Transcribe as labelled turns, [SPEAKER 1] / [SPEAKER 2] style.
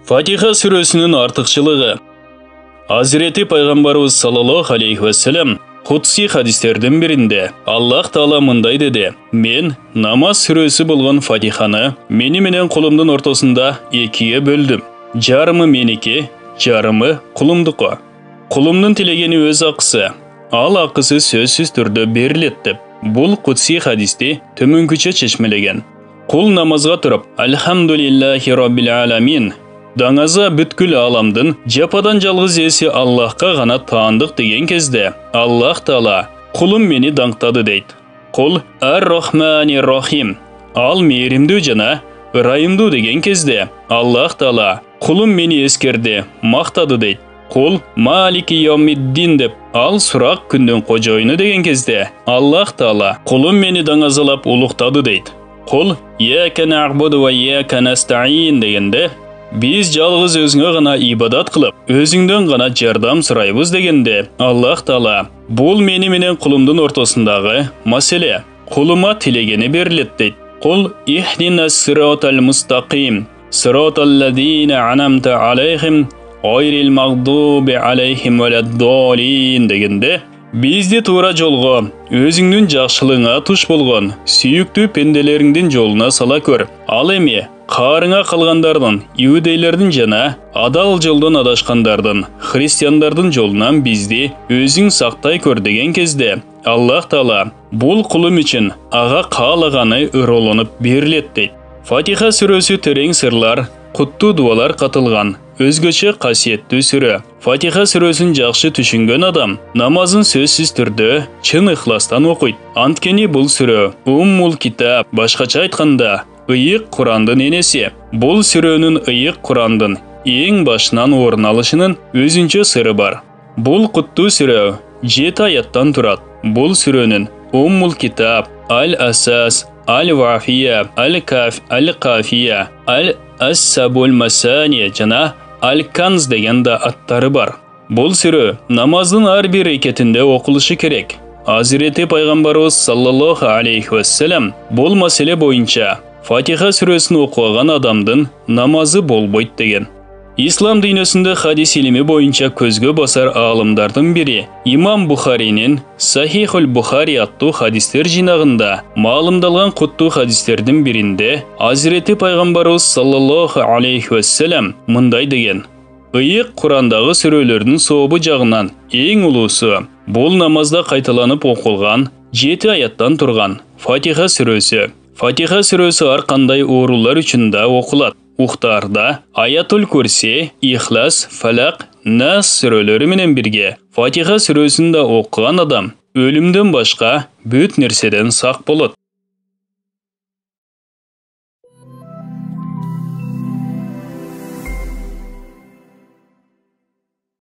[SPEAKER 1] Фатиха сүресінің артықшылығы. Hazreti Peygamberimiz sallallahu aleyhi ve sellem Kutsi hadislerden birinde Allah Taala mınday dedi: "Men namaz süresi bolgan Fatihаны meni kulumdun ortasında ikiye böldüm. Jarımı meniki, jarımı kulumduko. Kulumdun tilegeni öz akısı, al akısı sözsüz türde beriletdi." Bul Kutsi hadisти tömünküçe çeşmelegen. Kul namazga turup "Elhamdülillahi Rabbil alamin" Dаңаза бүткүл аламдын жападан жалгыз эси Аллахка гана таандык деген кезде Аллах Таала кулум мени даңктады дейт. Кул Ар-Рахмани-Рахим ал мейримдүү жана ырайымдуу деген кезде Аллах Таала кулум мени эскерди, мактады дейт. Кул Малики Йомиддин деп ал сурак күндүн кожоюну деген кезде Аллах Таала кулум мени даңазалап улуктады дейт. Кул Ияка наъбуду ва ияка настаин дегенде biz жалгыз өзүңө гана ибадат кылып, өзүңдөн гана жардам сурайбыз дегенде, Аллах Таала бул мени менен кулумдун ортосундагы маселе. Кулума тилегени берилет дейт. Кул ихдинас сиротал мустаким, сироталлазина анамта алейхим, гайрил магдуби алейхим валаддалин дегенде, бизди туура жолго, өзүңдүн жакшылыгыңа туш болгон сүйүктүү пенделериңдин жолуна сала көр. Ал эми Қарыңа қалғандардың, иудейлердің жана адал жолдан адашқандардың, христиандардың жолынан бізді өзің сақтай көр деген кезде, Аллах Таала бұл құлым үшін аға қалағаны ыролынып берілет дейт. Фатиха сүресі терең сырлар, құтты дуалар қатылған, өзгөчө қасиетті сүрө. Фатиха сүресін жақшы түшінген адам намазын сөзсіз түрде чын ықластан оқойд. Анткени бұл сүрө Уммул китаб, башкача айтканда Ыйык Курандын энеси. Бул сүрөнүн Ыйык Курандын эң башынан орун алышынын өзүнчө сыры бар. Бул куттуу сүрө 7 аяттан турат. Бул сүрөнүн Уммул китаб, Аль-Асас, Аль-Вафия, Аль-Кафия, Аль-Ассабул Масани жана Аль-Канз деген да аттары бар. Бул сүрө намаздын ар бир рекетинде окулушу керек. Hazreti Peygamberimiz sallallahu aleyhi ve sellem bol mesele boyunca Fatiha сүресін оқыған адамдың намазы болбойт деген. Ислам дүйнөсүндө хадис илими боюнча көзгө басар аалымдардын бири Имам Бухаринин Сахихул Бухари аттуу хадистер жинагында маалымдалган куттуу хадистердин биринде Hazreti Peygamberimiz sallallahu aleyhi ve sellem мындай деген: Ыйык Курандагы сүрөлөрдүн сообу жагынан эң улуусу бул намазда кайталанып окулган 7 аяттан турган Фатиха сүрөсү. Фатиха сүрөсү ар кандай оорулар үчүн да окулат. Ухтарда Аятул Курси, Ихлас, Фалак, Нас сүрөлөрү менен бирге Фатиха сүрөсүн да окуган адам өлүмдөн башка бүт нерседен сак болот.